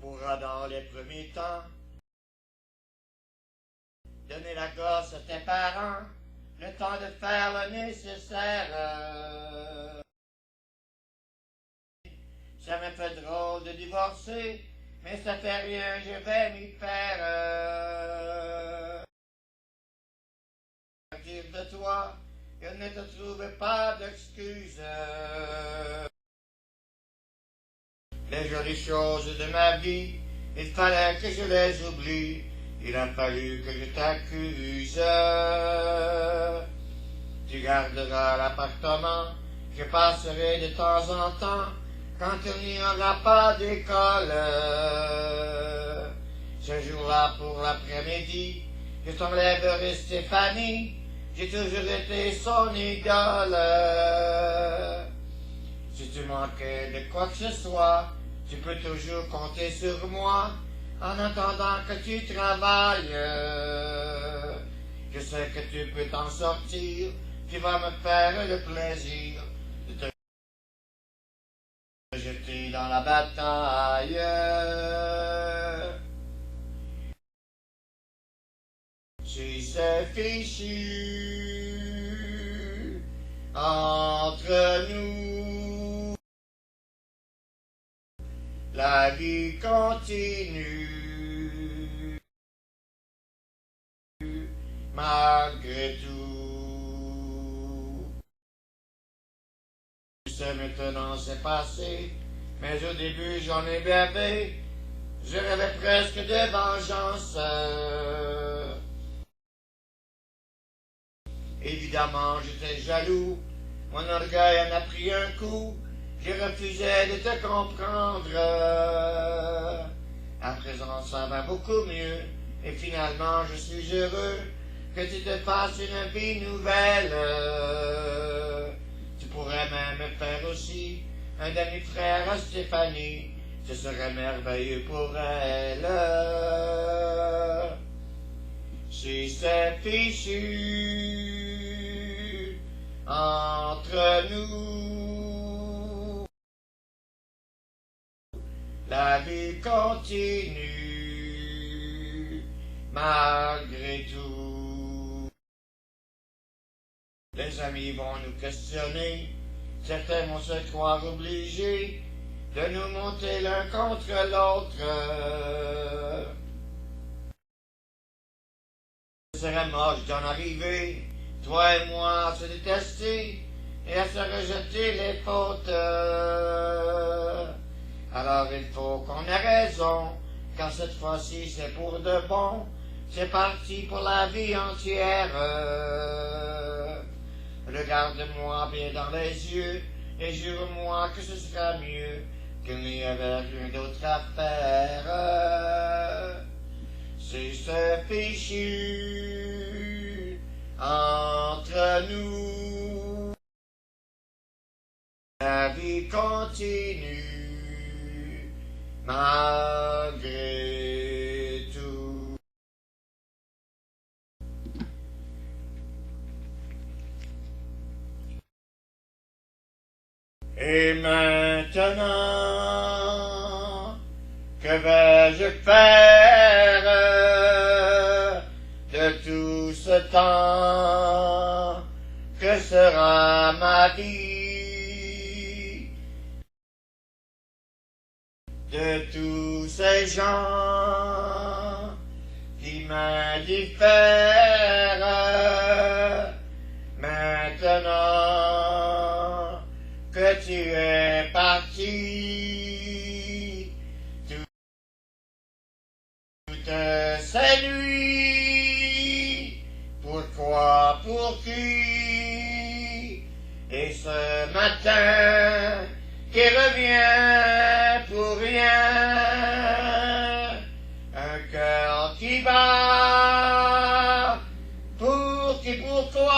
pourras dans les premiers temps donner la gosse à tes parents, le temps de faire le nécessaire. Ça me fait drôle de divorcer, mais ça fait rien, je vais m'y faire. Dire de toi, je ne te trouve pas d'excuses. Les jolies choses de ma vie, il fallait que je les oublie. Il a fallu que je t'accuse. Tu garderas l'appartement, je passerai de temps en temps, quand il n'y aura pas d'école. Ce jour-là pour l'après-midi, je t'enlèverai Stéphanie, j'ai toujours été son idole. Si tu manquais de quoi que ce soit, tu peux toujours compter sur moi, en attendant que tu travailles. Je sais que tu peux t'en sortir, tu vas me faire le plaisir de te jeter dans la bataille. Si c'est fichu entre nous, la vie continue, malgré tout. Tu sais maintenant c'est passé, mais au début j'en ai bavé, je rêvais presque de vengeance. Évidemment j'étais jaloux, mon orgueil en a pris un coup, je refusais de te comprendre. À présent ça va beaucoup mieux, et finalement je suis heureux que tu te fasses une vie nouvelle. Tu pourrais même faire aussi un demi-frère à Stéphanie, ce serait merveilleux pour elle. Si c'est fichu entre nous, la vie continue, malgré tout. Les amis vont nous questionner, certains vont se croire obligés de nous monter l'un contre l'autre. Ce serait moche d'en arriver, toi et moi, à se détester et à se rejeter les fautes. Alors il faut qu'on ait raison, car cette fois-ci c'est pour de bon, c'est parti pour la vie entière. Regarde-moi bien dans les yeux et jure-moi que ce sera mieux qu'il n'y avait rien d'autre à faire. Si c'est fichu entre nous, la vie continue, malgré tout. Et maintenant, que vais-je faire de tout ce temps? Que sera ma vie? De tous ces gens qui m'indiffèrent, maintenant que tu es parti, toutes ces nuits, pourquoi, pour qui? Et ce matin qui revient pour rien, un cœur qui bat pour qui, pourquoi,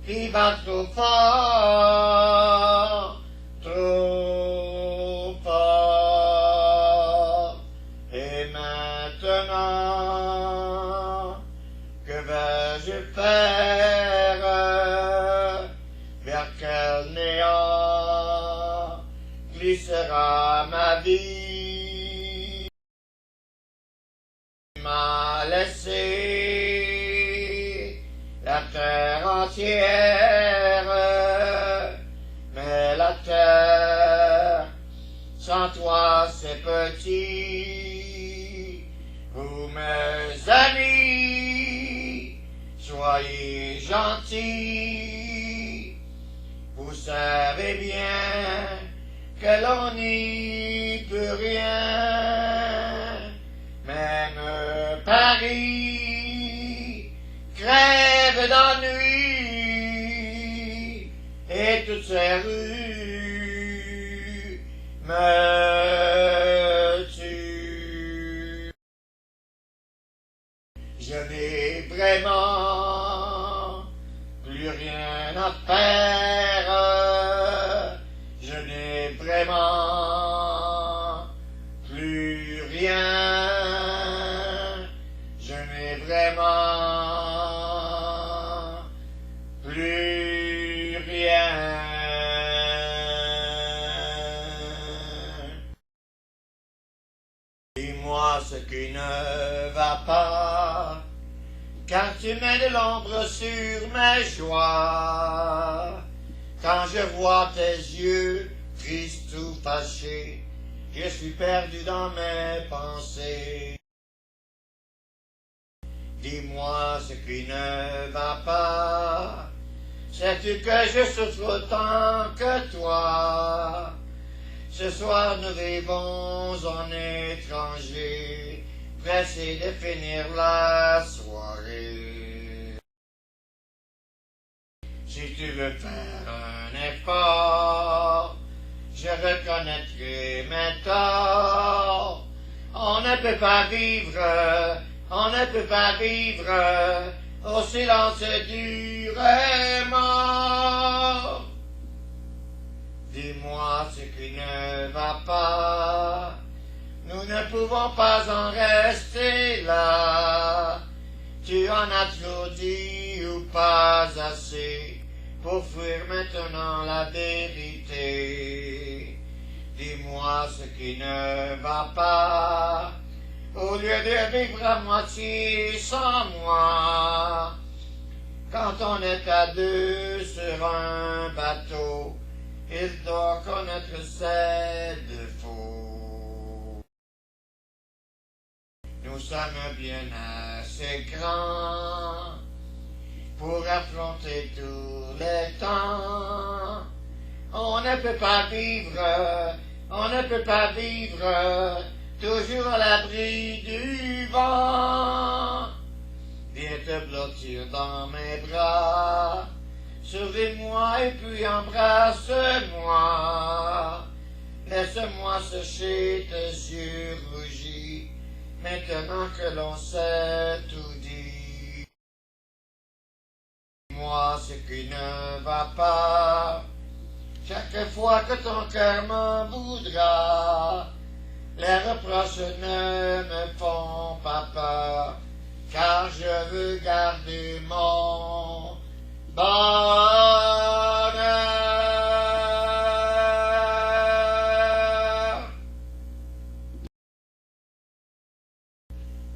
qui bat trop fort, trop fort. Et maintenant, que vais-je faire? Vers quel néant bouclier sera ma vie. Tu m'as laissé la terre entière, mais la terre sans toi c'est petit. Vous mes amis, soyez gentils, vous savez bien que l'on n'y peut rien. Même Paris crève d'ennui et toutes ces rues me tuent. Je n'ai vraiment plus rien à faire. Je n'ai vraiment plus rien. Je n'ai vraiment plus rien. Dis-moi ce qui ne va pas, car tu mets de l'ombre sur mes joies. Quand je vois tes yeux tristes ou fâchés, je suis perdu dans mes pensées. Dis-moi ce qui ne va pas, sais-tu que je souffre autant que toi? Ce soir nous vivons en étrangers, pressés de finir la soirée. Si tu veux faire un effort, je reconnaîtrai mes torts. On ne peut pas vivre au silence du mort. Dis-moi ce qui ne va pas, nous ne pouvons pas en rester là. Tu en as trop dit ou pas assez pour fuir maintenant la vérité. Dis-moi ce qui ne va pas, au lieu de vivre à moitié sans moi. Quand on est à deux sur un bateau, il doit connaître ses défauts. Nous sommes bien assez grands pour affronter tous les temps. On ne peut pas vivre toujours à l'abri du vent. Viens te blottir dans mes bras, souris-moi et puis embrasse-moi. Laisse-moi sécher tes yeux rougis, maintenant que l'on s'est tout dit. Dis-moi ce qui ne va pas, chaque fois que ton cœur m'en voudra. Les reproches ne me font pas peur, car je veux garder mon bonheur.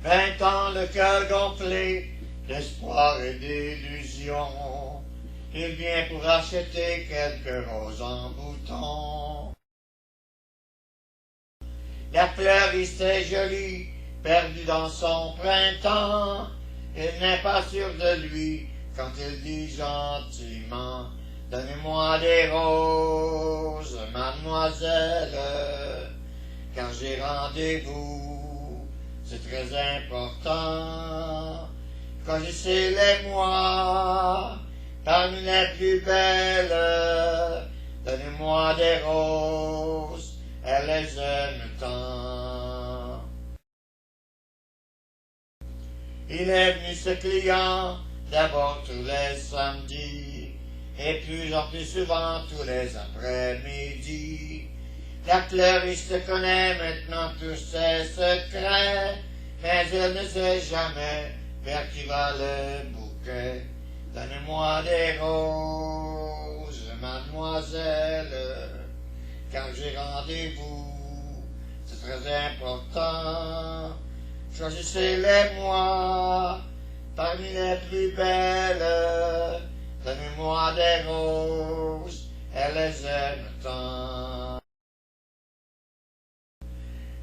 20 ans le cœur gonflé d'espoir et d'illusion, il vient pour acheter quelques roses en bouton. La fleuriste est jolie, perdue dans son printemps, il n'est pas sûr de lui quand il dit gentiment « Donnez-moi des roses, mademoiselle, car j'ai rendez-vous, c'est très important. Choisissez-les-moi parmi les plus belles, donnez-moi des roses, elle les aime tant. » Il est venu ce client d'abord tous les samedis, et plus en plus souvent tous les après-midi. La fleuriste connaît maintenant tous ses secrets, mais elle ne sait jamais vers qui va le bouquet. Donnez-moi des roses, mademoiselle, car j'ai rendez-vous. C'est très important. Choisissez-les moi, parmi les plus belles. Donnez-moi des roses, elles les aiment tant.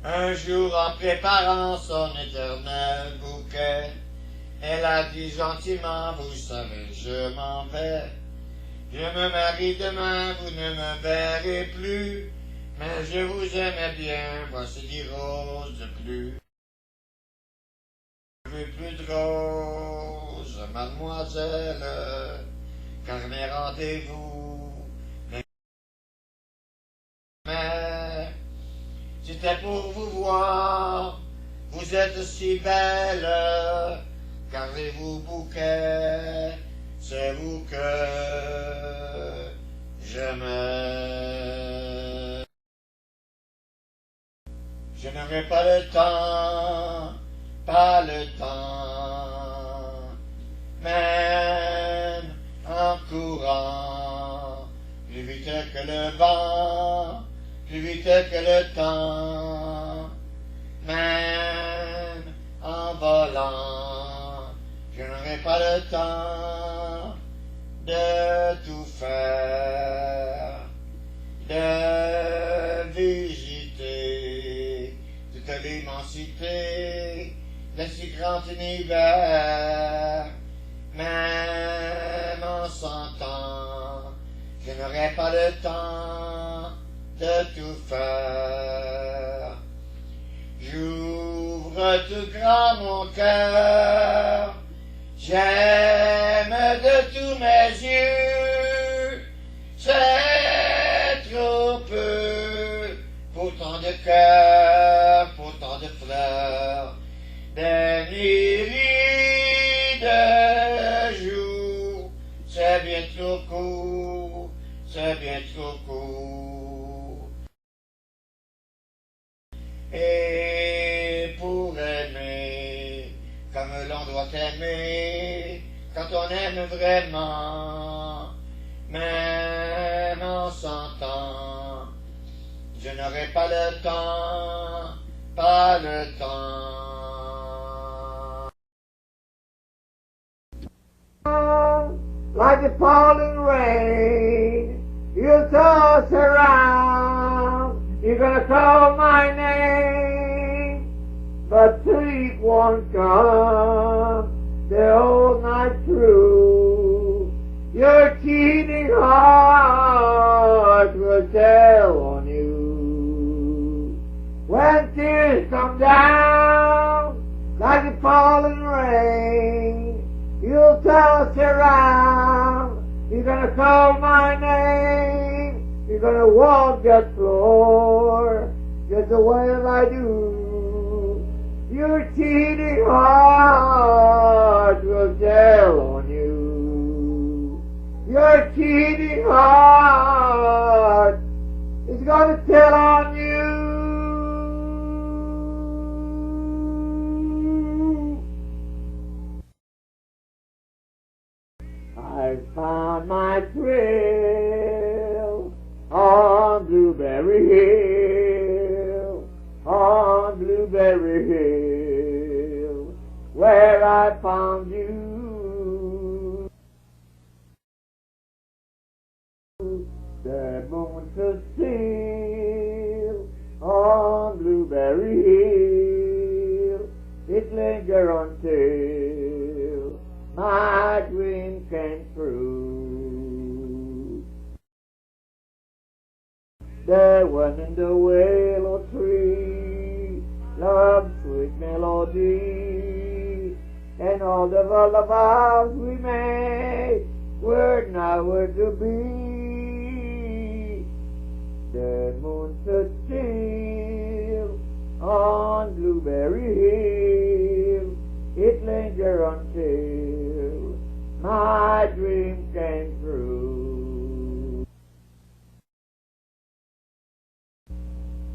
Un jour, en préparant son éternel bouquet, elle a dit gentiment, vous savez, je m'en vais. Je me marie demain, vous ne me verrez plus, mais je vous aimais bien, voici 10 roses de plus. Je veux plus de roses, mademoiselle, car mes rendez-vous, mais c'était pour vous voir, vous êtes si belle, gardez-vous bouquet, c'est vous que j'aimais. Je n'aurai pas le temps, même en courant, plus vite que le vent, plus vite que le temps, même en volant, je n'aurai pas le temps de tout faire, de visiter toute l'immensité de si grand univers, même en 100 ans, je n'aurai pas le temps de tout faire. J'ouvre tout grand mon cœur, j'aime de tous mes yeux, c'est trop peu pour tant de cœurs, pour tant de fleurs, des nuits de jours, c'est bien trop court, c'est bien trop court. Et pour aimer, comme l'on doit aimer, quand on aime vraiment, même en 100 ans, je n'aurai pas le temps, pas le temps. Like the falling rain, you toss around, you're gonna call my name, but sleep won't come the whole night through. Your cheating heart will tell on you. When tears come down like the falling rain, you'll toss around, you're gonna call my name, you're gonna walk that floor just the way I do. Your cheating heart will tell on you. Your cheating heart is gonna tell on you. I found my trail on Blueberry Hill, on Blueberry Hill, where I found you. The moon stood still on Blueberry Hill, it lingered until my dream came true. There went in the willow tree love's sweet melody, and all the lullabies we made were nowhere to be. The moon stood still on Blueberry Hill, it lingered until my dream came true.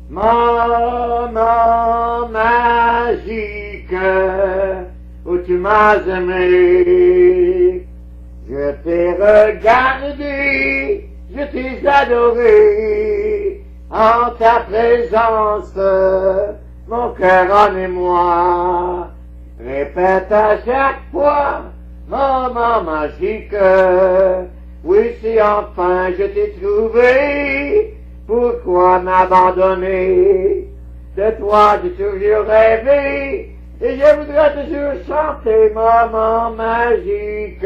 Maman magique, où tu m'as aimé, je t'ai regardé, je t'ai adoré, en ta présence, mon cœur en émoi. Répète à chaque fois, moment magique, oui si enfin je t'ai trouvé, pourquoi m'abandonner? De toi j'ai toujours rêvé, et je voudrais toujours chanter moment magique,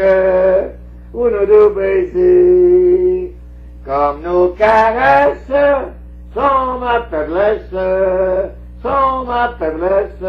où nos deux baisers, comme nos caresses, sont ma faiblesse, sont ma faiblesse.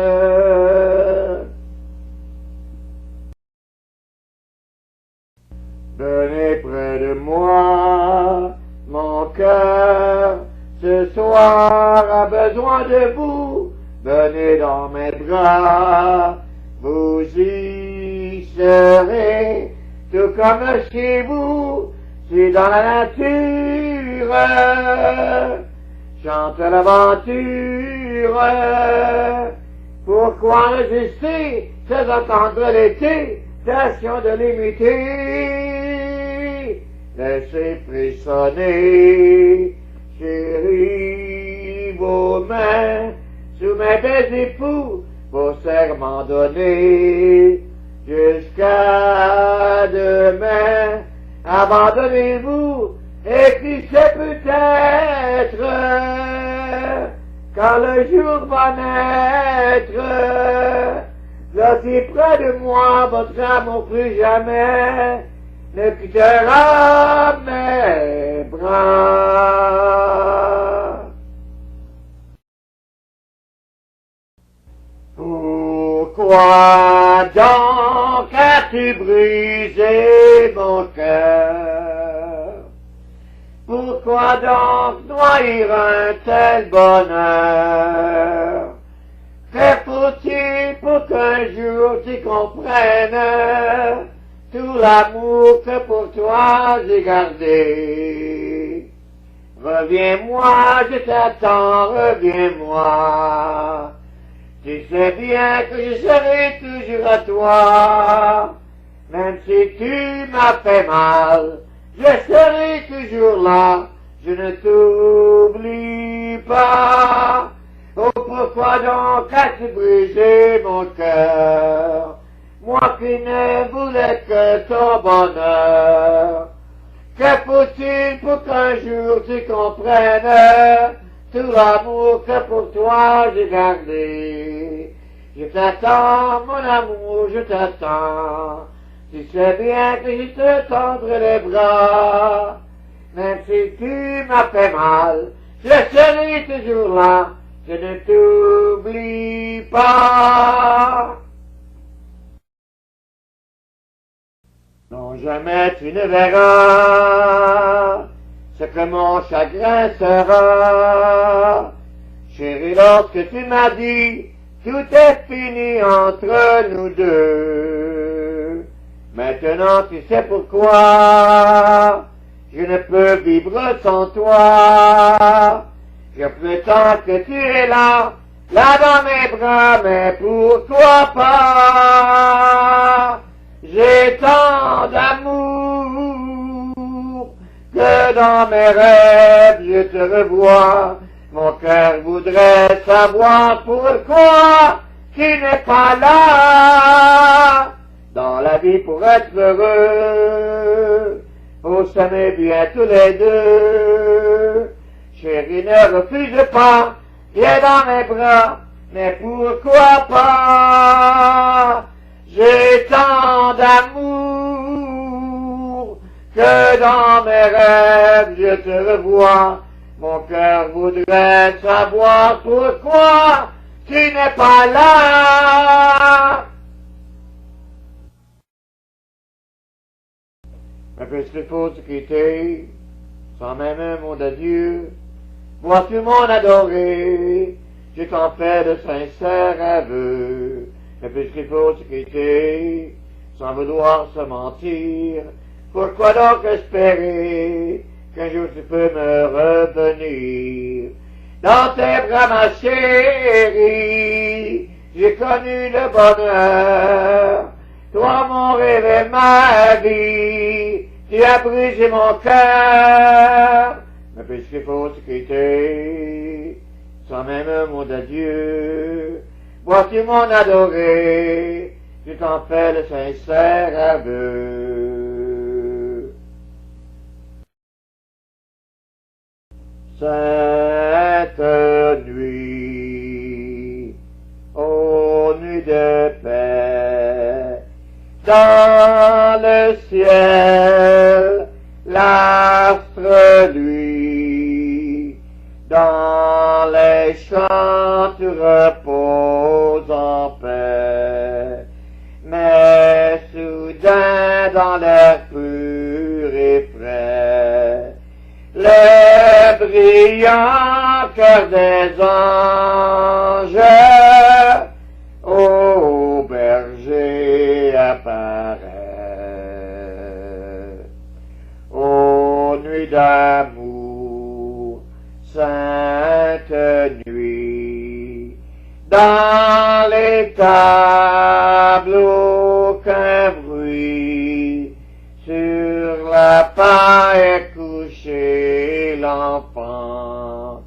Venez près de moi, mon cœur, ce soir a besoin de vous, venez dans mes bras, vous y serez, tout comme chez vous, si dans la nature, chante l'aventure, pourquoi résister, c'est entendre l'été, station de l'imiter, laissez frissonner, chérie, vos mains, sous mes baisers fous, vos serments donnés, jusqu'à demain, abandonnez-vous, et qui sait peut-être, quand le jour va naître, là si près de moi, votre amour plus jamais ne quittera mes bras. Pourquoi donc as-tu brisé mon cœur? Pourquoi donc noyer un tel bonheur? Que faut-il pour qu'un jour tu comprennes tout l'amour que pour toi j'ai gardé? Reviens-moi, je t'attends, reviens-moi. Tu sais bien que je serai toujours à toi, même si tu m'as fait mal, je serai toujours là, je ne t'oublie pas. Oh, pourquoi donc as-tu brisé mon cœur, moi qui ne voulais que ton bonheur? Que faut-il pour qu'un jour tu comprennes tout l'amour que pour toi j'ai gardé? Je t'attends, mon amour, je t'attends. Tu sais bien que je te tendrai les bras. Même si tu m'as fait mal, je serai toujours là. Je ne t'oublie pas. Non, jamais tu ne verras ce que mon chagrin sera. Chérie, lorsque tu m'as dit, tout est fini entre nous deux. Maintenant tu sais pourquoi je ne peux vivre sans toi. Je prétends que tu es là, là dans mes bras, mais pourquoi pas? J'ai tant d'amour que dans mes rêves je te revois. Mon cœur voudrait savoir pourquoi tu n'es pas là dans la vie pour être heureux. Faut s'aimer bien tous les deux. Chérie, ne refuse pas, viens dans mes bras, mais pourquoi pas? J'ai tant d'amour que dans mes rêves je te revois. Mon cœur voudrait savoir pourquoi tu n'es pas là. Mais puisqu'il faut te quitter, sans même un mot d'adieu, vois-tu mon adoré, je t'en fais de sincères aveux. Mais puisqu'il faut te quitter, sans vouloir se mentir, pourquoi donc espérer qu'un jour tu peux me revenir? Dans tes bras, ma chérie, j'ai connu le bonheur. Toi, mon rêve et ma vie, tu as brisé mon cœur. Mais puisqu'il faut se quitter, sans même un mot d'adieu. Vois-tu mon adoré, tu t'en fais le sincère aveu. Sainte nuit, ô nuit de paix, dans le ciel, l'astre luit, dans les champs tu reposes en paix, mais soudain dans l'air pur et frais, le brillant cœur des anges, ô berger apparaît. Ô nuit d'amour, sainte nuit, dans les tables aucun bruit, sur la paille est couché l'enfant,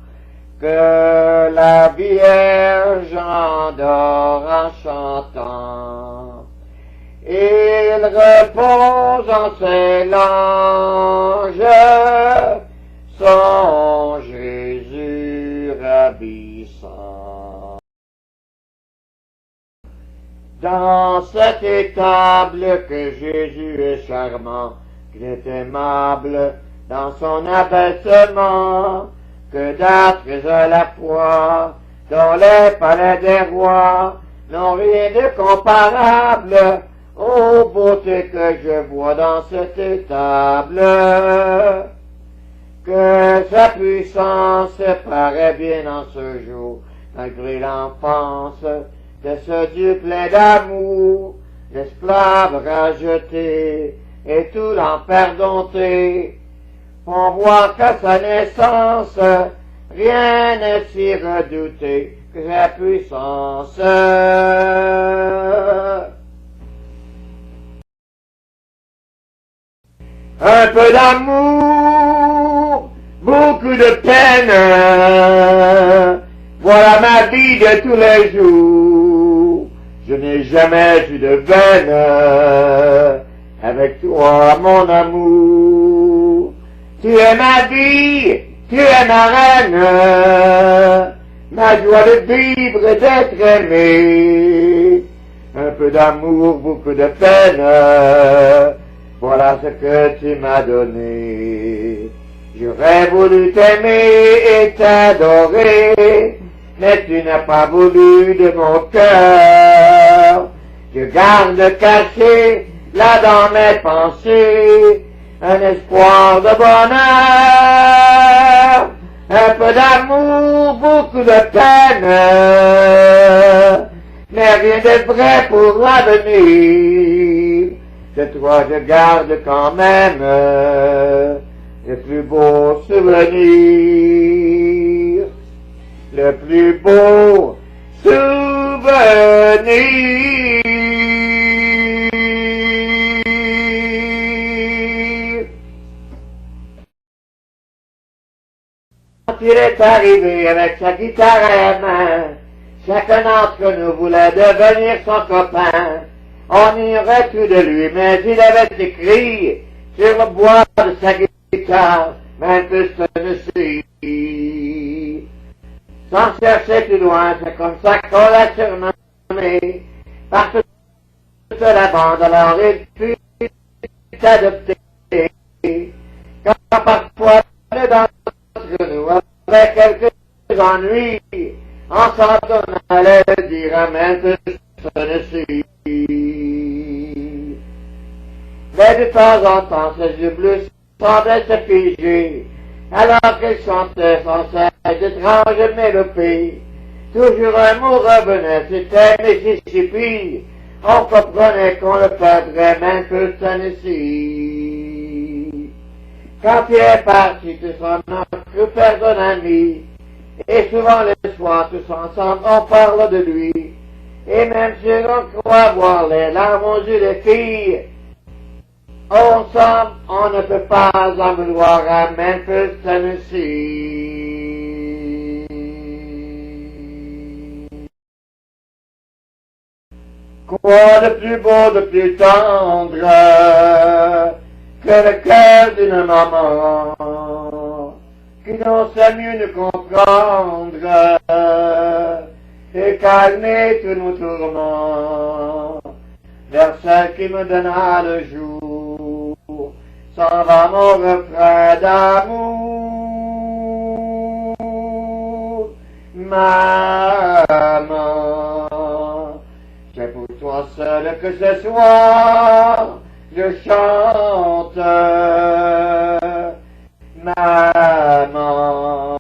que la Vierge endort en chantant. Il repose en ses langes, son Jésus ravissant. Dans cette étable que Jésus est charmant, qu'il est aimable dans son abaissement, que d'âtres à la fois, dans les palais des rois, n'ont rien de comparable aux beautés que je vois dans cette étable, que sa puissance paraît bien en ce jour, malgré l'enfance de ce Dieu plein d'amour, l'esclave rajeté et tout l'enfer dompté, font voir qu'à sa naissance, rien n'est si redouté que sa puissance. Un peu d'amour, beaucoup de peine, voilà ma vie de tous les jours. Je n'ai jamais eu de veine avec toi, mon amour. Tu es ma vie, tu es ma reine, ma joie de vivre et d'être aimé. Un peu d'amour, beaucoup de peine, voilà ce que tu m'as donné. J'aurais voulu t'aimer et t'adorer, mais tu n'as pas voulu de mon cœur. Je garde caché là dans mes pensées un espoir de bonheur, un peu d'amour, beaucoup de peine, mais rien de vrai pour l'avenir. De toi je garde quand même le plus beau souvenir, le plus beau souvenir. Quand il est arrivé avec sa guitare à la main, chacun d'entre nous voulait devenir son copain. On ignorait tout de lui, mais il avait écrit sur le bois de sa guitare Memphis, Tennessee. Sans chercher plus loin, c'est comme ça qu'on l'a surnommé. Par toute la bande, alors il fut adopté. Quand parfois, l'un d'entre nous avait quelques ennuis, en s'entendant allait dire à Memphis, Tennessee. Mais de temps en temps, ses yeux bleus semblaient se figer, alors qu'il chantait sans cesse d'étranges mélodies. Toujours un mot revenait, c'était Mississippi. On comprenait qu'on le perdrait même que Tennessee. Quand il est parti, tous son oncle perd un ami, et souvent le soir, tous ensemble, on parle de lui. Et même si on croit voir les larmes aux yeux des filles, Ensemble, on ne peut pas en vouloir à Memphis, Tennessee. Quoi de plus beau, de plus tendre que le cœur d'une maman qui n'en sait mieux nous comprendre et calmer tous nos tourments vers celle qui me donna le jour. S'en va mon refrain d'amour, maman. C'est pour toi seul que ce soir je chante, maman.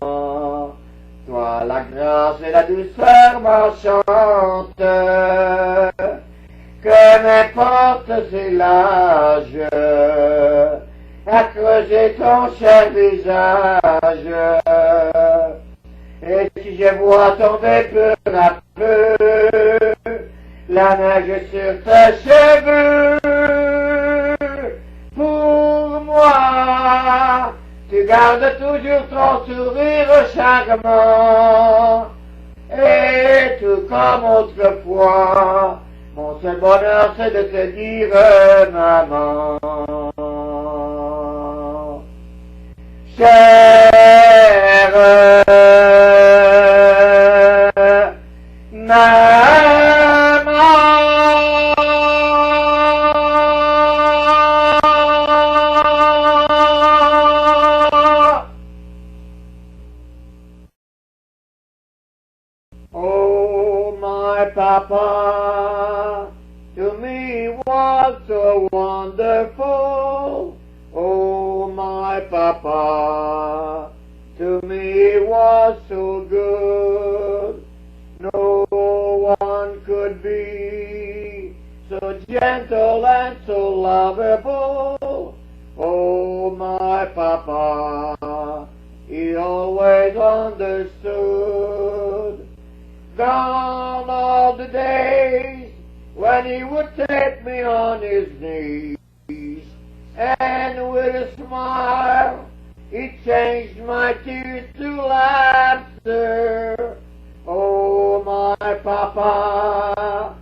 Toi la grâce et la douceur m'enchantent, que n'importe c'est l'âge, à creuser ton cher visage. Et si je vois tomber peu à peu la neige sur tes cheveux, pour moi, tu gardes toujours ton sourire charmant. Et tout comme autrefois, mon seul bonheur c'est de te dire maman. Chère maman, oh my papa, to me was so wonderful. Oh my papa, to me was so good. No one could be so gentle and so lovable. Oh my papa, he always understood. Gone all the days when he would take me on his knees, and with a smile he changed my tears to laughter. Oh my papa,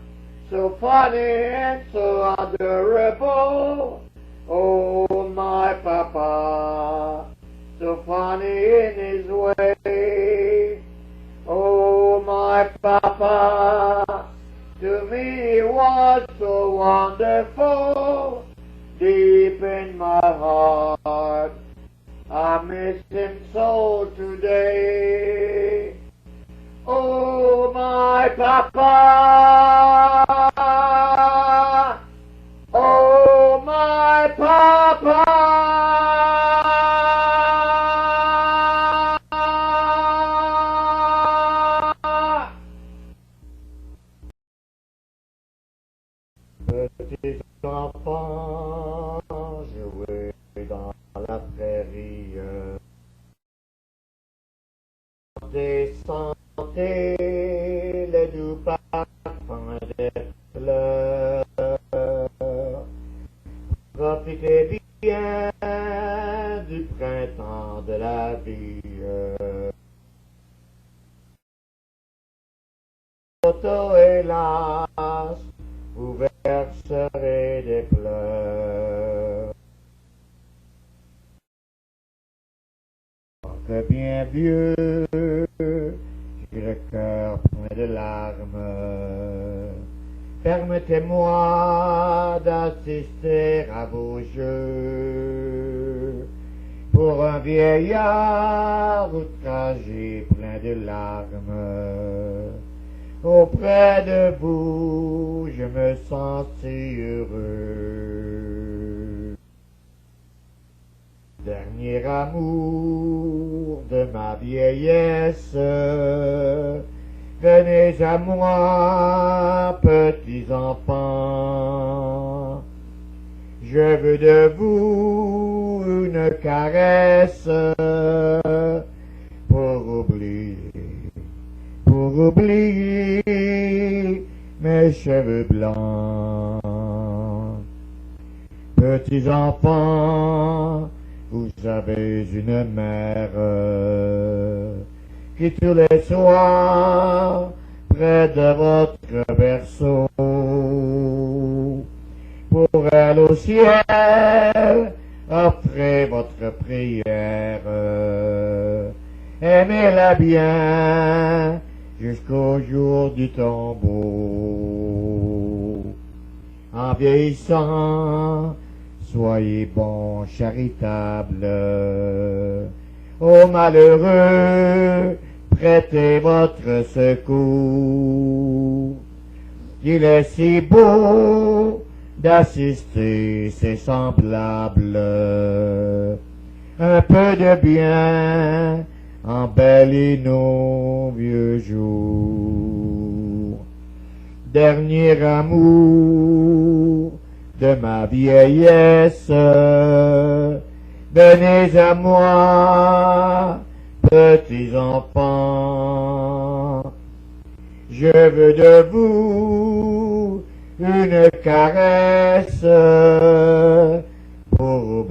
so funny and so adorable. Oh my papa, so funny in his way. Oh my papa, to me he was so wonderful. Deep in my heart, I miss him so today. Oh my papa, oh my papa. Petit enfant jouer dans la prairie, sentez le doux parfum des fleurs. Profitez bien du printemps de la vie. Auto hélas, vous verserez des pleurs. Que bien vieux, j'ai le cœur plein de larmes. Permettez-moi d'assister à vos jeux. Pour un vieillard outragé plein de larmes, auprès de vous, je me sens si heureux. Dernier amour de ma vieillesse, venez à moi, petits enfants. Je veux de vous une caresse pour oublier mes cheveux blancs. Petits Petits enfants, vous avez une mère qui tous les soirs, près de votre berceau, pour elle au ciel, offrez votre prière. Aimez-la bien jusqu'au jour du tombeau. En vieillissant, soyez bons, charitables. Aux malheureux, prêtez votre secours. Il est si beau d'assister ses semblables. Un peu de bien embellit nos vieux jours. Dernier amour de ma vieillesse, venez à moi, petits enfants. Je veux de vous une caresse pour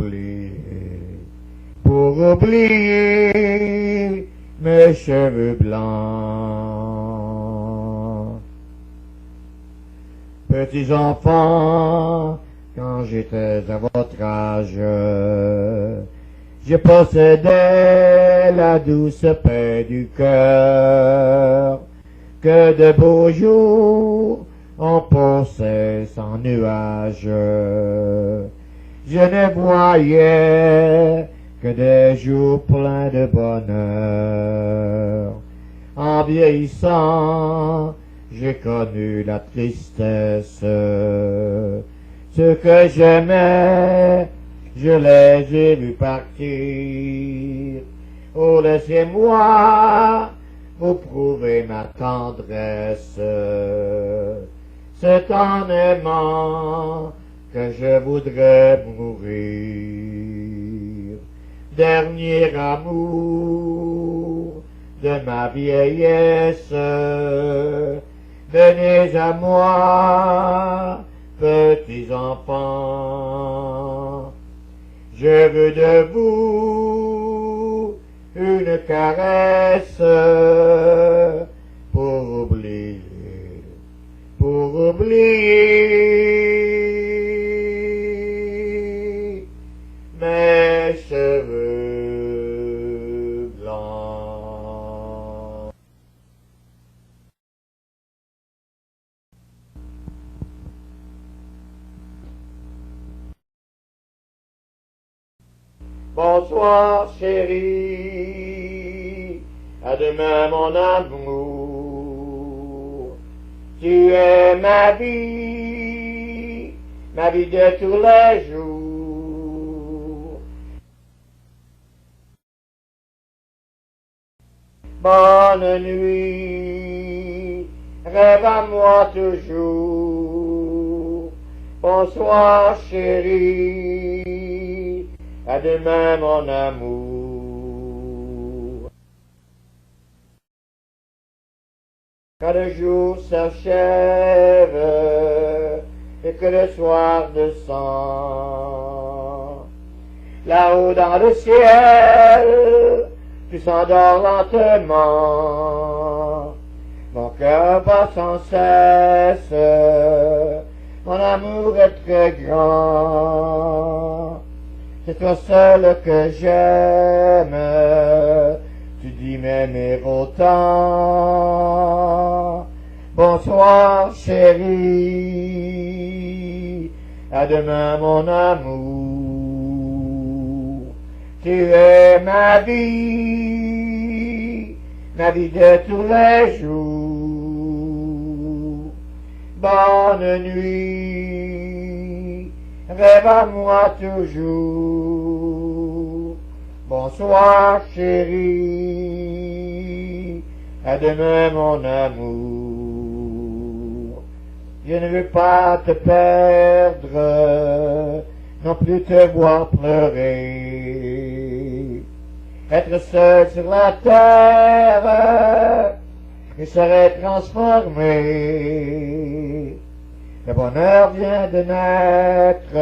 oublier mes cheveux blancs. Petits enfants, quand j'étais à votre âge, je possédais la douce paix du cœur, que de beaux jours on passait sans nuages. Je ne voyais que des jours pleins de bonheur. En vieillissant, j'ai connu la tristesse. Ce que j'aimais, je les ai vus partir. Oh, laissez-moi vous prouver ma tendresse. C'est en aimant que je voudrais mourir. Dernier amour de ma vieillesse, venez à moi, petits enfants. Je veux de vous une caresse pour oublier mes cheveux blancs. Bonsoir chérie, à demain mon amour. Tu es ma vie de tous les jours. Bonne nuit, rêve à moi toujours. Bonsoir chérie, à demain mon amour. Quand le jour s'achève et que le soir descend, là-haut dans le ciel, tu s'endors lentement. Mon cœur bat sans cesse, mon amour est très grand. C'est toi seul que j'aime, tu dis m'aimer autant. Bonsoir chérie, à demain mon amour. Tu es ma vie de tous les jours. Bonne nuit, rêve à moi toujours. Bonsoir chérie, à demain mon amour. Je ne veux pas te perdre, non plus te voir pleurer. Être seul sur la terre, je serai transformé. Le bonheur vient de naître,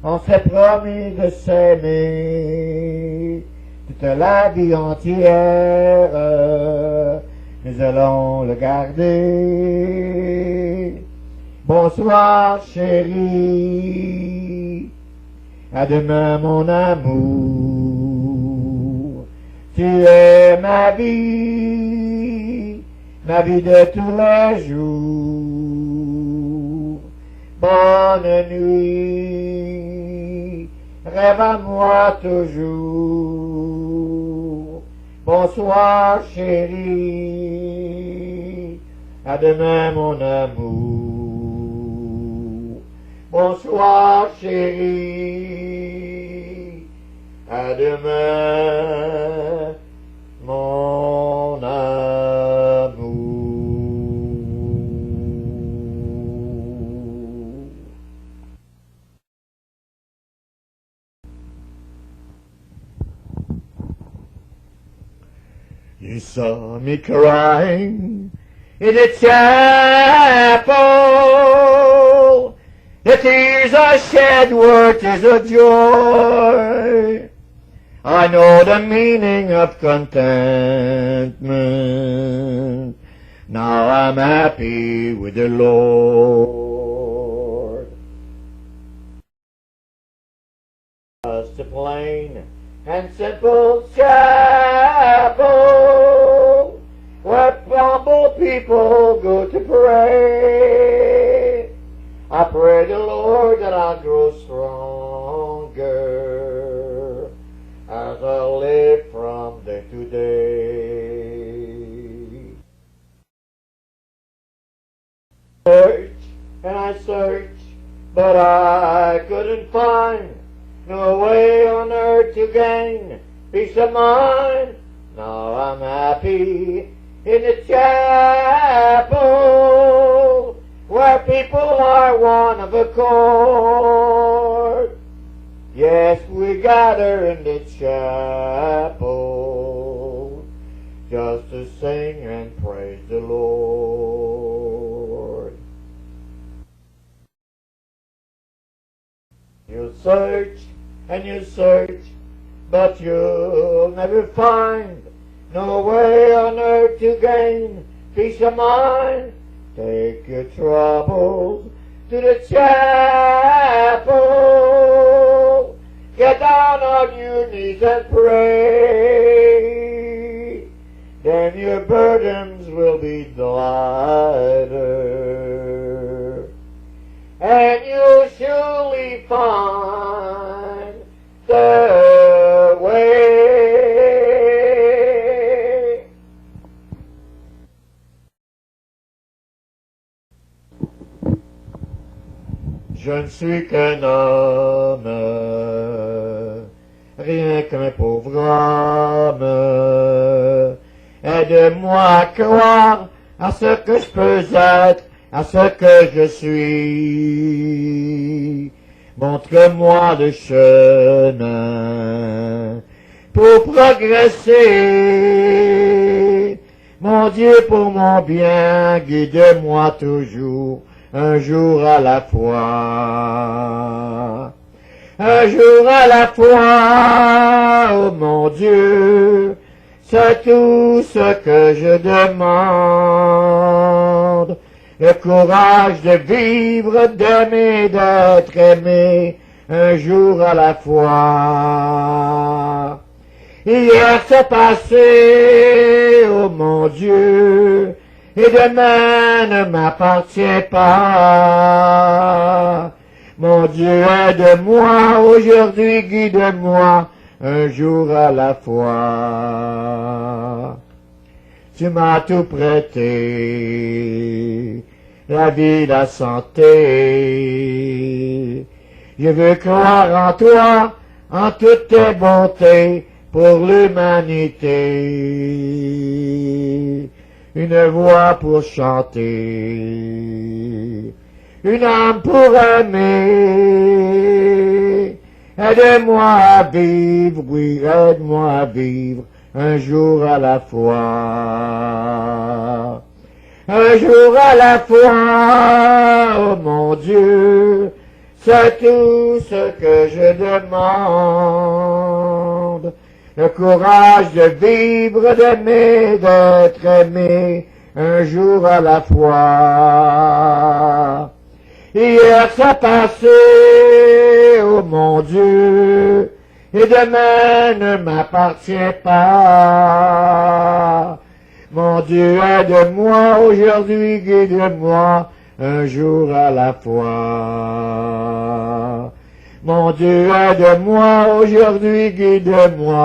on s'est promis de s'aimer toute la vie entière, nous allons le garder. Bonsoir chérie, à demain mon amour, tu es ma vie de tous les jours. Bonne nuit, rêve à moi toujours. Bonsoir chérie, à demain mon amour. Bonsoir chérie, à demain mon amour. You saw me crying in the chapel. The tears I shed were tears of joy. I know the meaning of contentment. Now I'm happy with the Lord. Just a plain and simple chapel where humble people go to pray. I pray the Lord that I'll grow stronger as I live from day to day. Search and I search, but I couldn't find no way on earth to gain peace of mind. Now I'm happy in the chapel where people are one of accord. Yes, we gather in the chapel just to sing and praise the Lord. You'll search and you search, but you'll never find no way on earth to gain peace of mind. Take your troubles to the chapel. Get down on your knees and pray. Then your burdens will be lighter, and you'll surely find the way. Je ne suis qu'un homme, rien qu'un pauvre homme. Aide-moi à croire à ce que je peux être, à ce que je suis. Montre-moi le chemin pour progresser. Mon Dieu, pour mon bien, guide-moi toujours, un jour à la fois. Un jour à la fois, oh mon Dieu, c'est tout ce que je demande. Le courage de vivre, d'aimer, d'être aimé, un jour à la fois. Hier c'est passé, oh mon Dieu, et demain ne m'appartient pas. Mon Dieu, aide-moi, aujourd'hui guide-moi, un jour à la fois. Tu m'as tout prêté, la vie, la santé. Je veux croire en toi, en toutes tes bontés pour l'humanité. Une voix pour chanter, une âme pour aimer. Aide-moi à vivre, oui, aide-moi à vivre, un jour à la fois. Un jour à la fois, oh mon Dieu, c'est tout ce que je demande. Le courage de vivre, d'aimer, d'être aimé, un jour à la fois. Hier ça passé, oh mon Dieu, et demain ne m'appartient pas. Mon Dieu, aide-moi aujourd'hui, guide-moi, un jour à la fois. Mon Dieu, aide-moi aujourd'hui, guide-moi,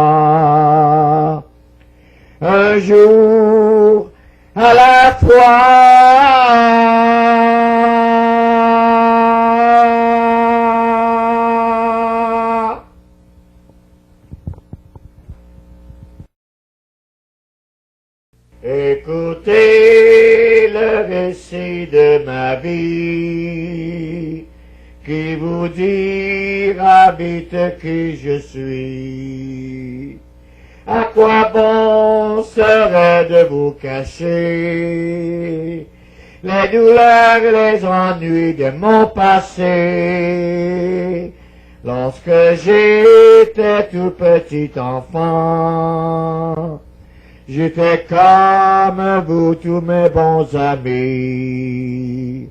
un jour à la fois. Écoutez le récit de ma vie, qui vous dira vite qui je suis. À quoi bon serait de vous cacher les douleurs et les ennuis de mon passé, lorsque j'étais tout petit enfant? J'étais comme vous, tous mes bons amis,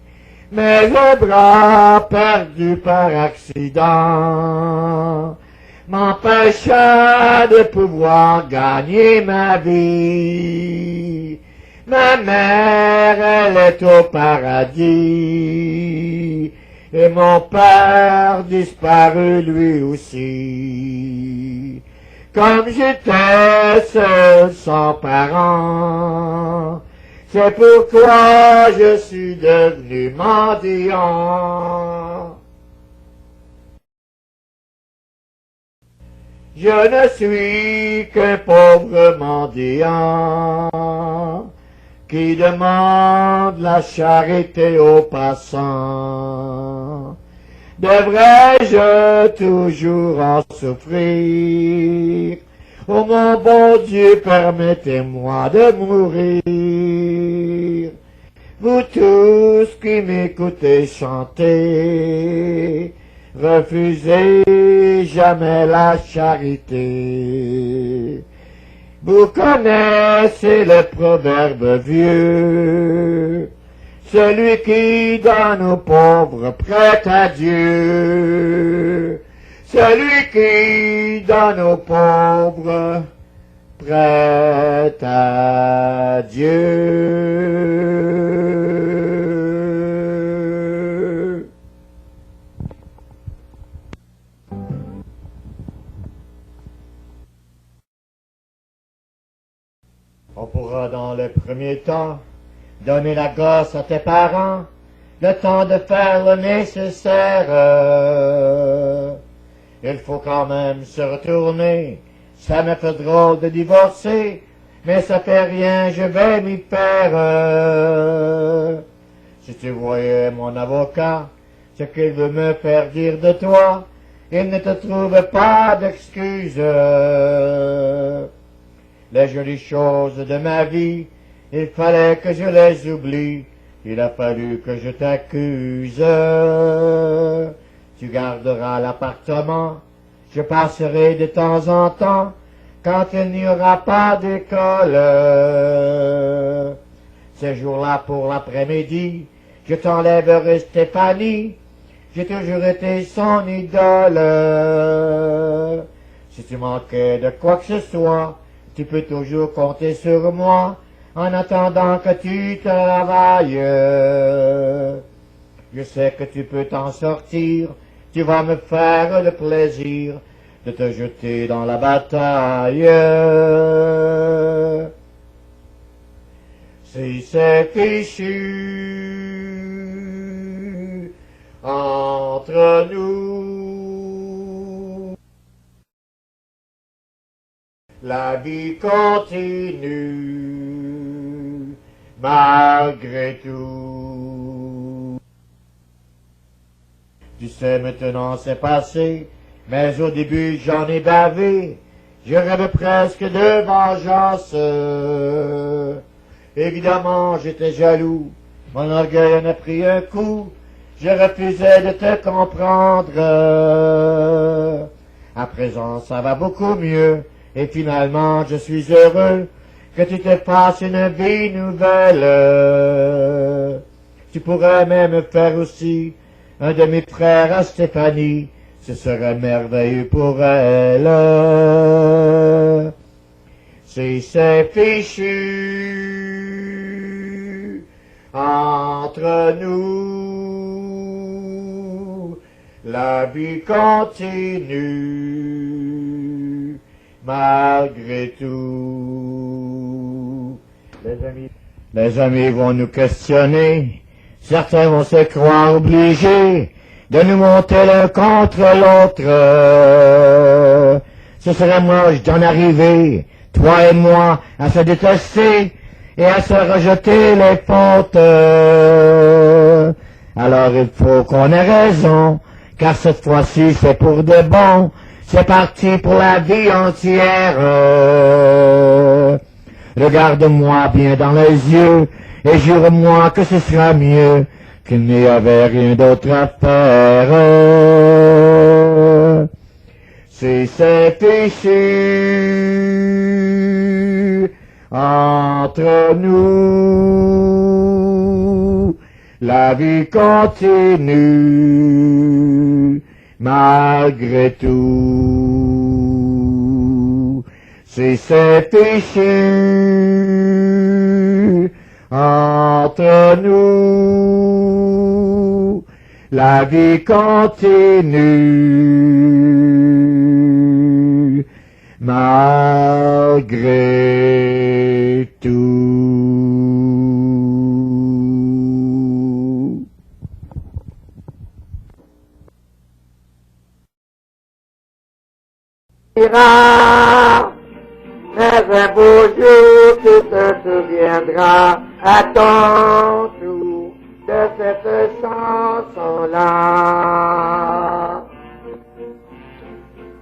mais le bras perdu par accident m'empêcha de pouvoir gagner ma vie. Ma mère, elle est au paradis, et mon père disparu lui aussi. Comme j'étais seul sans parents, c'est pourquoi je suis devenu mendiant. Je ne suis qu'un pauvre mendiant qui demande la charité aux passants. Devrais-je toujours en souffrir? Oh mon bon Dieu, permettez-moi de mourir. Vous tous qui m'écoutez chanter, refusez jamais la charité. Vous connaissez le proverbe vieux, celui qui donne aux pauvres prête à Dieu. Celui qui donne aux pauvres prête à Dieu. On pourra dans le premier temps donner la grâce à tes parents, le temps de faire le nécessaire. Il faut quand même se retourner, ça me fait drôle de divorcer, mais ça fait rien, je vais m'y faire. Si tu voyais mon avocat, ce qu'il veut me faire dire de toi, il ne te trouve pas d'excuses. Les jolies choses de ma vie, il fallait que je les oublie, il a fallu que je t'accuse. Tu garderas l'appartement, je passerai de temps en temps, quand il n'y aura pas d'école. Ces jours-là pour l'après-midi, je t'enlèverai Stéphanie, j'ai toujours été son idole. Si tu manquais de quoi que ce soit, tu peux toujours compter sur moi, en attendant que tu travailles. Je sais que tu peux t'en sortir, tu vas me faire le plaisir de te jeter dans la bataille. Si c'est fichu entre nous, la vie continue malgré tout. Tu sais, maintenant c'est passé, mais au début j'en ai bavé, je rêvais presque de vengeance. Évidemment j'étais jaloux, mon orgueil en a pris un coup, je refusais de te comprendre. À présent, ça va beaucoup mieux, et finalement, je suis heureux que tu te fasses une vie nouvelle. Tu pourrais même faire aussi un demi-frère à Stéphanie, ce serait merveilleux pour elle. Si c'est fichu entre nous, la vie continue malgré tout. Les amis vont nous questionner, certains vont se croire obligés de nous monter l'un contre l'autre. Ce serait moche d'en arriver, toi et moi, à se détester et à se rejeter les fautes. Alors il faut qu'on ait raison, car cette fois-ci c'est pour de bon, c'est parti pour la vie entière. Regarde-moi bien dans les yeux et jure-moi que ce sera mieux, qu'il n'y avait rien d'autre à faire. Si c'est fichu entre nous, la vie continue malgré tout. Si c'est fichu entre nous, la vie continue malgré tout. Mais un beau jour, tu te souviendras à ton tour de cette chanson-là.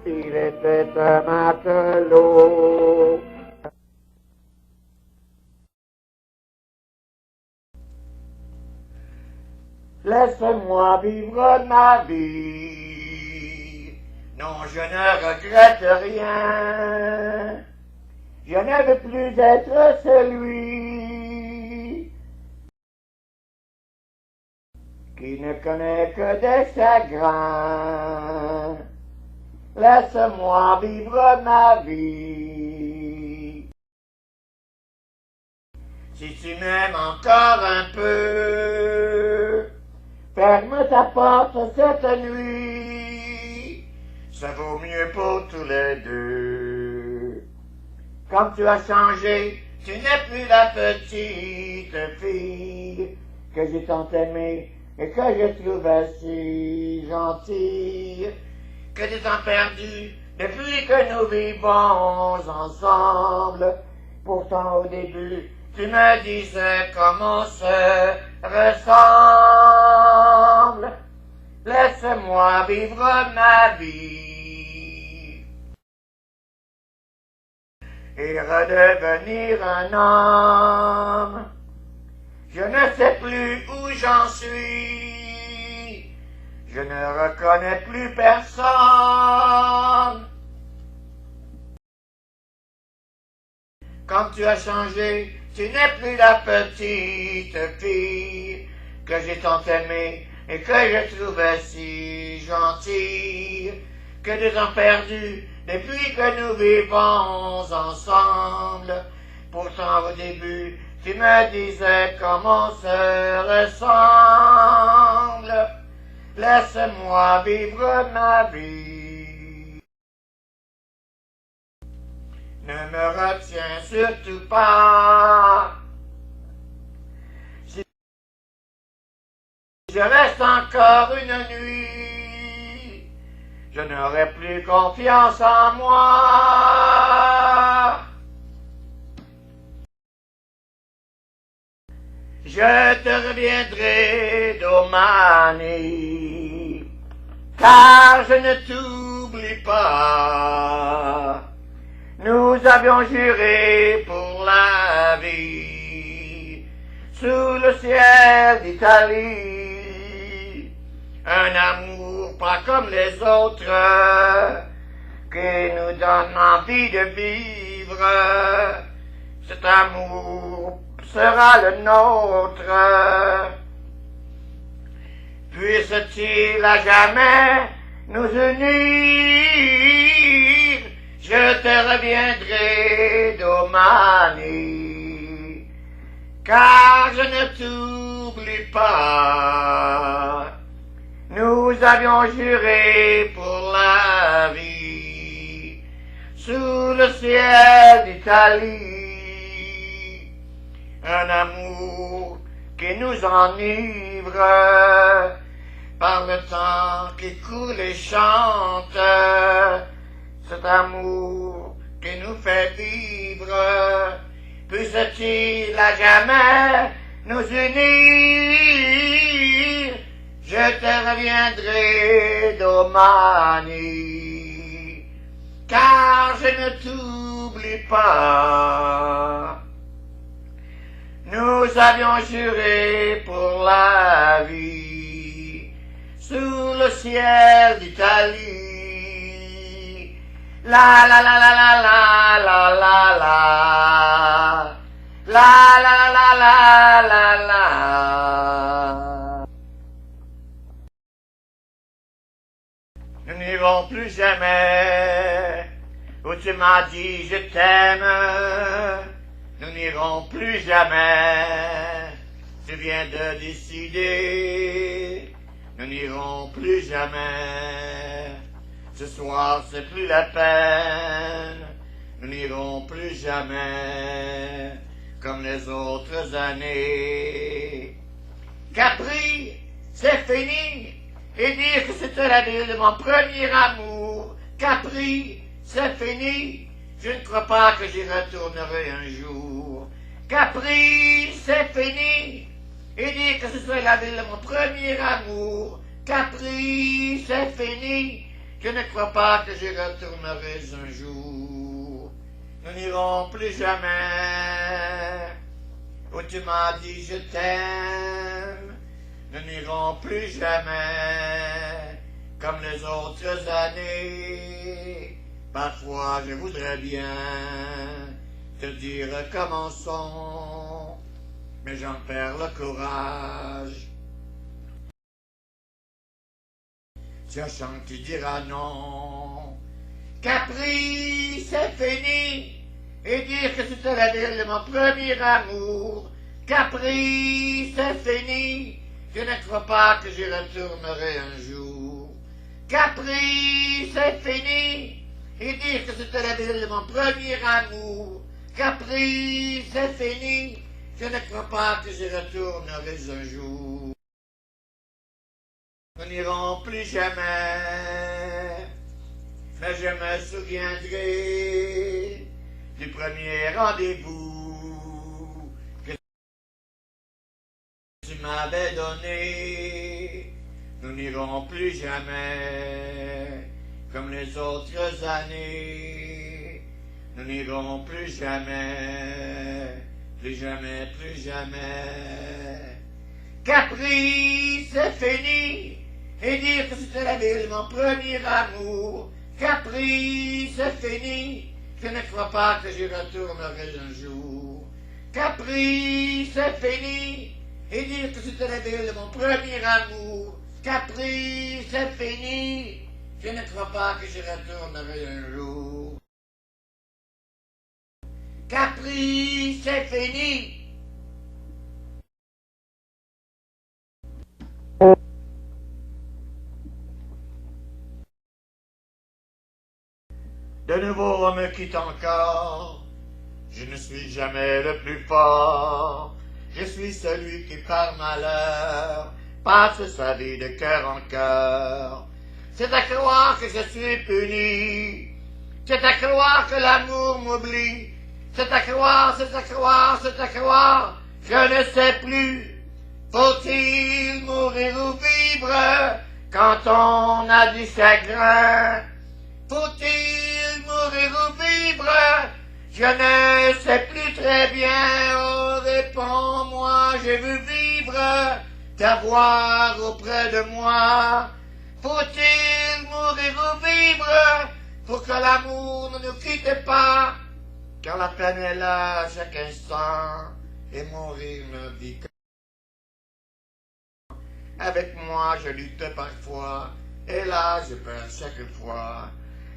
Il était un matelot. Laisse-moi vivre ma vie. Non, je ne regrette rien. Je ne veux plus être celui qui ne connaît que des chagrins. Laisse-moi vivre ma vie. Si tu m'aimes encore un peu, ferme ta porte cette nuit. Ça vaut mieux pour tous les deux. Comme tu as changé, tu n'es plus la petite fille que j'ai tant aimée et que je trouvais si gentille, que du temps perdu depuis que nous vivons ensemble. Pourtant au début, tu me disais comment on se ressemble. Laisse-moi vivre ma vie et redevenir un homme. Je ne sais plus où j'en suis, je ne reconnais plus personne. Quand tu as changé, tu n'es plus la petite fille que j'ai tant aimée et que je trouvais si gentille, que de temps perdu depuis que nous vivons ensemble. Pourtant au début, tu me disais comment on se ressemble. Laisse-moi vivre ma vie. Ne me retiens surtout pas. Si je reste encore une nuit, je n'aurai plus confiance en moi. Je te reviendrai d'Omani, car je ne t'oublie pas. Nous avions juré pour la vie, sous le ciel d'Italie, un amour pas comme les autres, qui nous donne envie de vivre. Cet amour sera le nôtre. Puisse-t-il à jamais nous unir, je te reviendrai d'Omani, car je ne t'oublie pas. Nous avions juré pour la vie, sous le ciel d'Italie, un amour qui nous enivre, par le temps qui coule et chante, cet amour qui nous fait vivre, puisse-t-il à jamais nous unir, je te reviendrai d'Omani, car je ne t'oublie pas. Nous avions juré pour la vie, sous le ciel d'Italie. La la la la la la la la la. La la la la la la. Nous n'irons plus jamais où tu m'as dit je t'aime. Nous n'irons plus jamais. Tu viens de décider. Nous n'irons plus jamais. Ce soir, c'est plus la peine. Nous n'irons plus jamais comme les autres années. Capri, c'est fini. Et dire que c'était la ville de mon premier amour. Capri, c'est fini. Je ne crois pas que j'y retournerai un jour. Capri, c'est fini. Et dire que ce serait la ville de mon premier amour. Capri, c'est fini. Je ne crois pas que j'y retournerai un jour. Nous n'irons plus jamais où tu m'as dit je t'aime. Nous n'irons plus jamais comme les autres années. Parfois je voudrais bien te dire commençons, mais j'en perds le courage. Sachant que tu diras non. Capri, c'est fini. Et dire que c'était la ville de mon premier amour. Capri, c'est fini. Je ne crois pas que j'y retournerai un jour. Capri, c'est fini. Et dire que c'était la ville de mon premier amour. Capri, c'est fini. Je ne crois pas que j'y retournerai un jour. Nous n'irons plus jamais, mais je me souviendrai du premier rendez-vous que tu m'avais donné. Nous n'irons plus jamais comme les autres années. Nous n'irons plus jamais, plus jamais, plus jamais. Capri, c'est fini. Et dire que c'était la ville de mon premier amour. Capri, c'est fini. Je ne crois pas que j'y retournerai un jour. Capri, c'est fini. Et dire que c'était la ville de mon premier amour. Capri, c'est fini. Je ne crois pas que j'y retournerai un jour. Capri, c'est fini. De nouveau on me quitte encore. Je ne suis jamais le plus fort. Je suis celui qui par malheur passe sa vie de cœur en cœur. C'est à croire que je suis puni. C'est à croire que l'amour m'oublie. C'est à croire, c'est à croire, c'est à croire. Je ne sais plus. Faut-il mourir ou vivre quand on a du chagrin? Faut-il mourir ou vivre? Je ne sais plus très bien. Oh, réponds-moi, je veux vivre. t'avoir auprès de moi. Faut-il mourir ou vivre pour que l'amour ne nous quitte pas? Car la peine est là à chaque instant et mourir ne vit que. Avec moi je lutte parfois et là je perds chaque fois.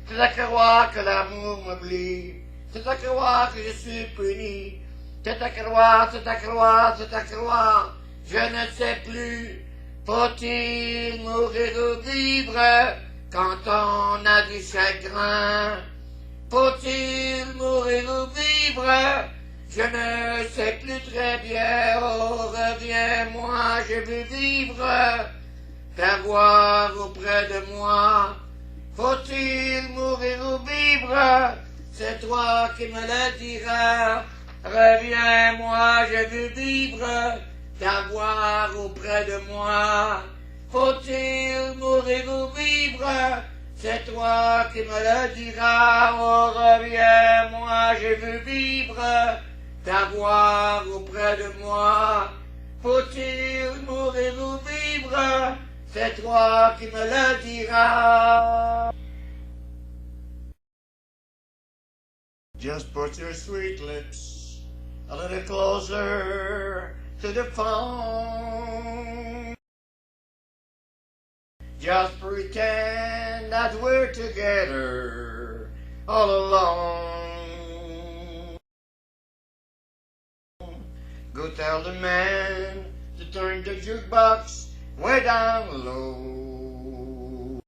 C'est à croire que l'amour m'oublie, c'est à croire que je suis puni. C'est à croire, c'est à croire, c'est à croire, je ne sais plus. Faut-il mourir ou vivre quand on a du chagrin? Faut-il mourir ou vivre? Je ne sais plus très bien. Oh, reviens-moi, je veux vivre, t'avoir auprès de moi. Faut-il mourir ou vivre? C'est toi qui me le diras. Reviens-moi, je veux vivre, t'avoir auprès de moi. Faut-il mourir ou vivre? C'est toi qui me le diras. Oh, reviens-moi, je veux vivre, t'avoir auprès de moi. Faut-il mourir ou vivre? C'est toi qui me le diras. Just put your sweet lips a little closer to the phone. Just pretend that we're together all alone. Go tell the man to turn the jukebox way down low.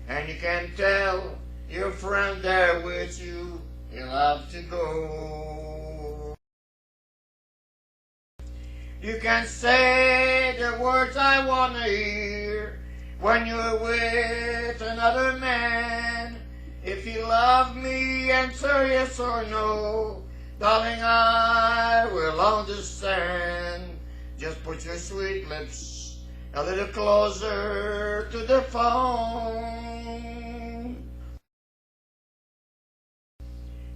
And you can tell your friend there with you, he'll have to go. You can say the words I wanna hear when you're with another man. If you love me, answer yes or no. Darling, I will understand. Just put your sweet lips a little closer to the phone.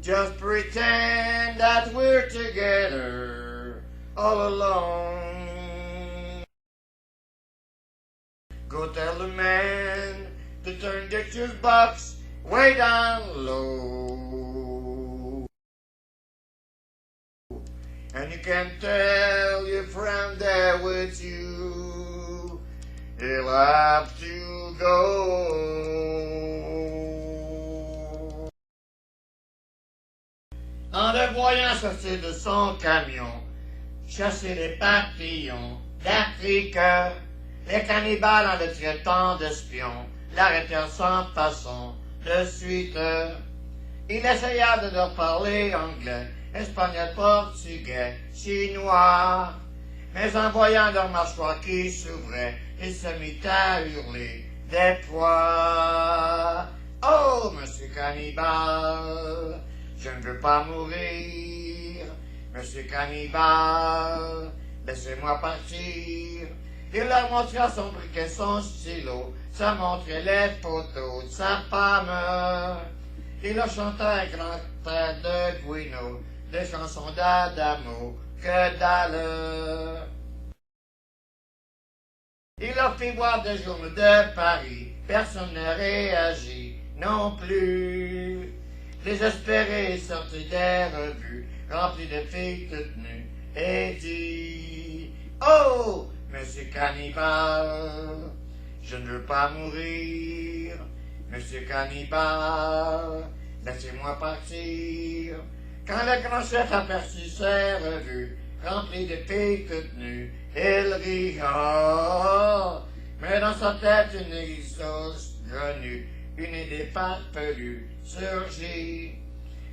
Just pretend that we're together all alone. Go tell the man to turn the jukebox way down low. And you can tell your friend there with you, he'll have to go. En le voyant sortir de son camion, chasser les papillons d'Afrique, les cannibales en le traitant d'espion, l'arrêtèrent sans façon de suite. Il essaya de leur parler anglais, espagnol, portugais, chinois, mais en voyant leur mâchoire qui s'ouvrait, il se mit à hurler d'effroi. Oh, monsieur cannibale, je ne veux pas mourir, monsieur cannibale, laissez-moi partir. Il leur montra son briquet, son stylo, ça montrait les photos de sa femme. Il leur chanta un grand trait de Guino, des chansons d'Adamo, que dalle. Il leur fit voir des journaux de Paris, personne ne réagit non plus. Désespéré, sortit des revues, rempli de filles toutes nues, et dit: Oh, monsieur cannibale, je ne veux pas mourir, monsieur cannibale, laissez-moi partir. Quand le grand chef aperçut ses revues, remplies de filles toutes nues, il rit, oh, mais dans sa tête une sauce grenue, une idée farfelue surgit.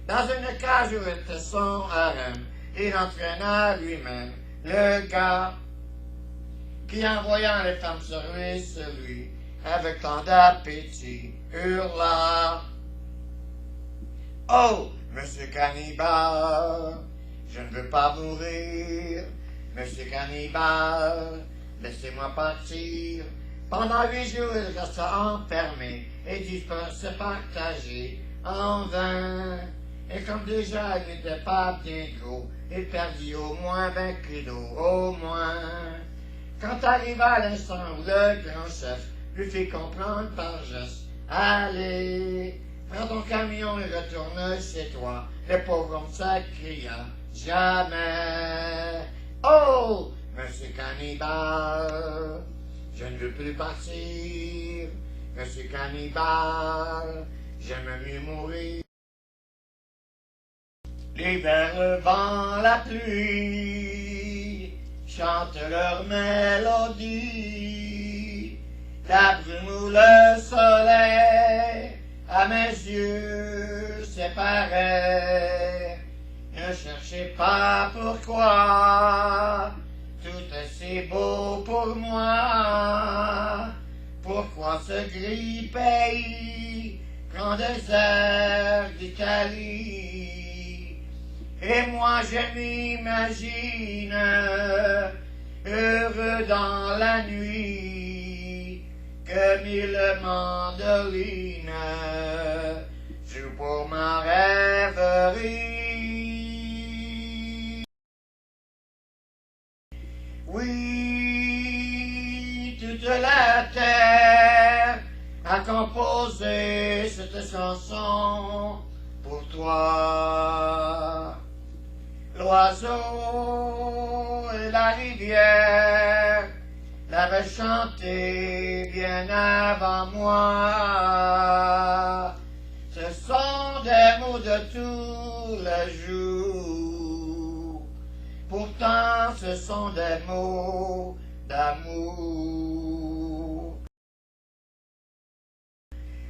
Dans une cage où était son harem, il entraîna lui-même le gars, qui en voyant les femmes se ruer sur lui, avec tant d'appétit, hurla: Oh, monsieur cannibale, je ne veux pas mourir, monsieur cannibale, laissez-moi partir. Pendant 8 jours, il resta enfermé et dut se partager en vain. Et comme déjà il n'était pas bien gros, il perdit au moins 20 kilos, au moins. Quand arriva l'instant où le grand chef lui fit comprendre par geste, allez, prends ton camion et retourne chez toi. Le pauvre homme s'écria, jamais. Oh, monsieur Cannibale, je ne veux plus partir. Monsieur Cannibale, j'aime mieux mourir. L'hiver, le vent, la pluie chantent leur mélodie. La brume ou le soleil, à mes yeux, c'est pareil. Ne cherchez pas pourquoi, tout est si beau pour moi. Pourquoi ce gris pays, grand désert d'Italie? Et moi je m'imagine, heureux dans la nuit, que mille mandolines jouent pour ma rêverie. Oui, toute la terre a composé cette chanson pour toi. L'oiseau et la rivière l'avaient chanté bien avant moi. Ce sont des mots de tous les jours. Pourtant, ce sont des mots d'amour.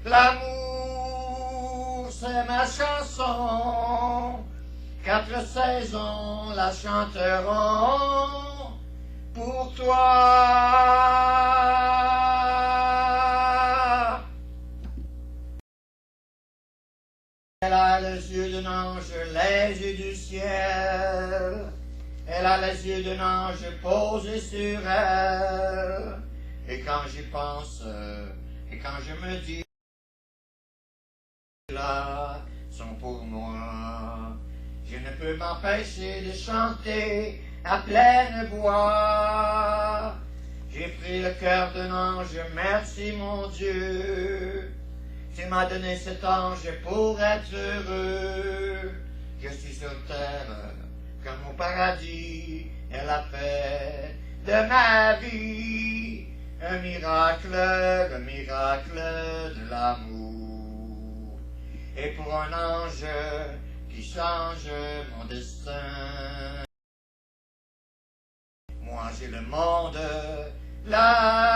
L'amour, c'est ma chanson. 4 saisons la chanteront pour toi. Elle a les yeux d'un ange, les yeux du ciel. Elle a les yeux d'un ange posés sur elle. Et quand j'y pense, et quand je me dis, là, sont pour moi. Je ne peux m'empêcher de chanter à pleine voix. J'ai pris le cœur d'un ange, merci mon Dieu. Tu m'as donné cet ange pour être heureux. Je suis sur terre comme au paradis. Elle a fait de ma vie un miracle, le miracle de l'amour. Et pour un ange qui change mon destin, moi j'ai le monde, la